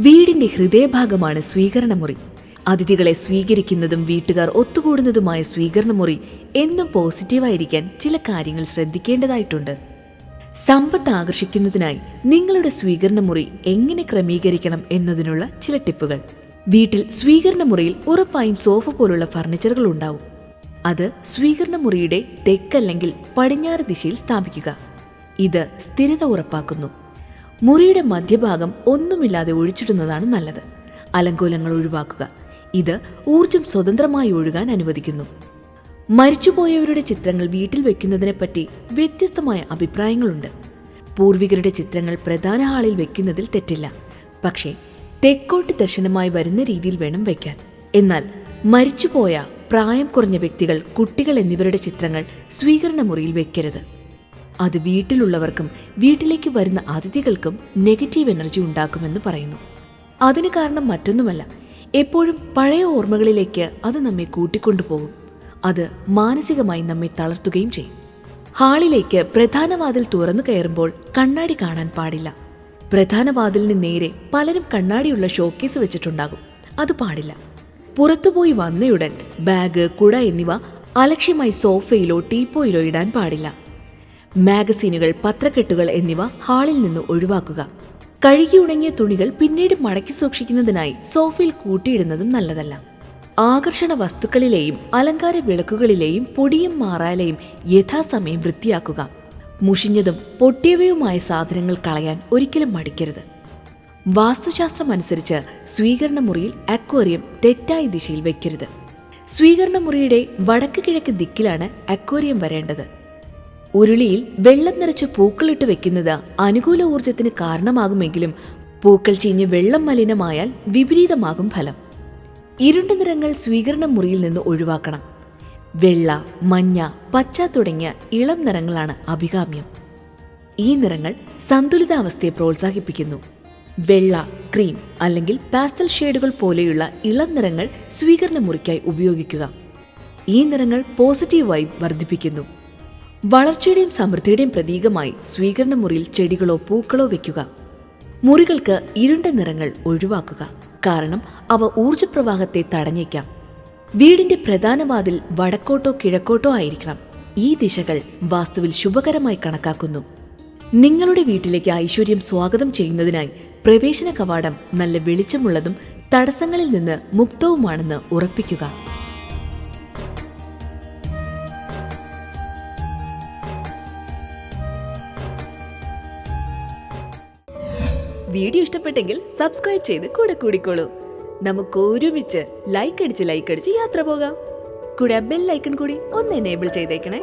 വീടിന്റെ ഹൃദയഭാഗമാണ് സ്വീകരണമുറി. അതിഥികളെ സ്വീകരിക്കുന്നതും വീട്ടുകാർ ഒത്തുകൂടുന്നതുമായ സ്വീകരണമുറി എന്നും പോസിറ്റീവായിരിക്കാൻ ചില കാര്യങ്ങൾ ശ്രദ്ധിക്കേണ്ടതായിട്ടുണ്ട്. സമ്പത്ത് ആകർഷിക്കുന്നതിനായി നിങ്ങളുടെ സ്വീകരണമുറി എങ്ങനെ ക്രമീകരിക്കണം എന്നതിനുള്ള ചില ടിപ്പുകൾ. വീട്ടിൽ സ്വീകരണമുറിയിൽ ഉറപ്പായും സോഫ പോലുള്ള ഫർണിച്ചറുകൾ ഉണ്ടാവും. അത് സ്വീകരണമുറിയുടെ തെക്കല്ലെങ്കിൽ പടിഞ്ഞാറ് ദിശയിൽ സ്ഥാപിക്കുക. ഇത് സ്ഥിരത ഉറപ്പാക്കുന്നു. മുറിയുടെ മധ്യഭാഗം ഒന്നുമില്ലാതെ ഒഴിച്ചിടുന്നതാണ് നല്ലത്. അലങ്കോലങ്ങൾ ഒഴിവാക്കുക. ഇത് ഊർജം സ്വതന്ത്രമായി ഒഴുകാൻ അനുവദിക്കുന്നു. മരിച്ചുപോയവരുടെ ചിത്രങ്ങൾ വീട്ടിൽ വെക്കുന്നതിനെപ്പറ്റി വ്യത്യസ്തമായ അഭിപ്രായങ്ങളുണ്ട്. പൂർവികരുടെ ചിത്രങ്ങൾ പ്രധാന ഹാളിൽ വെക്കുന്നതിൽ തെറ്റില്ല. പക്ഷേ തെക്കോട്ട് ദർശനമായി വരുന്ന രീതിയിൽ വേണം വയ്ക്കാൻ. എന്നാൽ മരിച്ചുപോയ പ്രായം കുറഞ്ഞ വ്യക്തികൾ, കുട്ടികൾ എന്നിവരുടെ ചിത്രങ്ങൾ സ്വീകരണമുറിയിൽ വെക്കരുത്. അത് വീട്ടിലുള്ളവർക്കും വീട്ടിലേക്ക് വരുന്ന അതിഥികൾക്കും നെഗറ്റീവ് എനർജി ഉണ്ടാക്കുമെന്ന് പറയുന്നു. അതിന് കാരണം മറ്റൊന്നുമല്ല, എപ്പോഴും പഴയ ഓർമ്മകളിലേക്ക് അത് നമ്മെ കൂട്ടിക്കൊണ്ടുപോകും. അത് മാനസികമായി നമ്മെ തളർത്തുകയും ചെയ്യും. ഹാളിലേക്ക് പ്രധാന വാതിൽ തുറന്നു കയറുമ്പോൾ കണ്ണാടി കാണാൻ പാടില്ല. പ്രധാന വാതിലിന് നേരെ പലരും കണ്ണാടിയുള്ള ഷോക്കേസ് വെച്ചിട്ടുണ്ടാകും. അത് പാടില്ല. പുറത്തുപോയി വന്നയുടൻ ബാഗ്, കുട എന്നിവ അലക്ഷ്യമായി സോഫയിലോ ടീപ്പോയിലോ ഇടാൻ പാടില്ല. മാഗസീനുകൾ, പത്രക്കെട്ടുകൾ എന്നിവ ഹാളിൽ നിന്ന് ഒഴിവാക്കുക. കഴുകിയുണങ്ങിയ തുണികൾ പിന്നീട് മടക്കി സൂക്ഷിക്കുന്നതിനായി സോഫയിൽ കൂട്ടിയിടുന്നതും നല്ലതല്ല. ആകർഷണ വസ്തുക്കളിലെയും അലങ്കാര വിളക്കുകളിലെയും പൊടിയും മാറാലയും യഥാസമയം വൃത്തിയാക്കുക. മുഷിഞ്ഞതും പൊട്ടിയവയുമായ സാധനങ്ങൾ കളയാൻ ഒരിക്കലും മടിക്കരുത്. വാസ്തുശാസ്ത്രം അനുസരിച്ച് സ്വീകരണമുറിയിൽ അക്വേറിയം തെറ്റായ ദിശയിൽ വയ്ക്കരുത്. സ്വീകരണമുറിയുടെ വടക്ക് കിഴക്ക് ദിക്കിലാണ് അക്വേറിയം വരേണ്ടത്. ഉരുളിയിൽ വെള്ളം നിറച്ച് പൂക്കളിട്ട് വെക്കുന്നത് അനുകൂല ഊർജത്തിന് കാരണമാകുമെങ്കിലും പൂക്കൾ ചീഞ്ഞ് വെള്ളം മലിനമായാൽ വിപരീതമാകും ഫലം. ഇരുണ്ട നിറങ്ങൾ സ്വീകരണമുറിയിൽ നിന്ന് ഒഴിവാക്കണം. വെള്ള, മഞ്ഞ, പച്ച തുടങ്ങിയ ഇളം നിറങ്ങളാണ് അഭികാമ്യം. ഈ നിറങ്ങൾ സന്തുലിതാവസ്ഥയെ പ്രോത്സാഹിപ്പിക്കുന്നു. വെള്ള, ക്രീം അല്ലെങ്കിൽ പാസ്റ്റൽ ഷെയ്ഡുകൾ പോലെയുള്ള ഇളം നിറങ്ങൾ സ്വീകരണമുറിക്കായി ഉപയോഗിക്കുക. ഈ നിറങ്ങൾ പോസിറ്റീവ് വൈബ് വർദ്ധിപ്പിക്കുന്നു. വളർച്ചയുടെയും സമൃദ്ധിയുടെയും പ്രതീകമായി സ്വീകരണമുറിയിൽ ചെടികളോ പൂക്കളോ വയ്ക്കുക. മുറികൾക്ക് ഇരുണ്ട നിറങ്ങൾ ഒഴിവാക്കുക. കാരണം അവ ഊർജപ്രവാഹത്തെ തടഞ്ഞേക്കാം. വീടിന്റെ പ്രധാന വാതിൽ വടക്കോട്ടോ കിഴക്കോട്ടോ ആയിരിക്കണം. ഈ ദിശകൾ വാസ്തുവിൽ ശുഭകരമായി കണക്കാക്കുന്നു. നിങ്ങളുടെ വീട്ടിലേക്ക് ഐശ്വര്യം സ്വാഗതം ചെയ്യുന്നതിനായി പ്രവേശന കവാടം നല്ല വെളിച്ചമുള്ളതും തടസ്സങ്ങളിൽ നിന്ന് മുക്തവുമാണെന്ന് ഉറപ്പിക്കുക. വീഡിയോ ഇഷ്ടപ്പെട്ടെങ്കിൽ സബ്സ്ക്രൈബ് ചെയ്ത് കൂടെ കൂടിക്കോളൂ. നമുക്ക് ഒരുമിച്ച് ലൈക്ക് അടിച്ച് യാത്ര പോകാം. കൂടെ ബെൽ ഐക്കൺ കൂടി ഒന്ന് എനേബിൾ ചെയ്തേക്കണേ.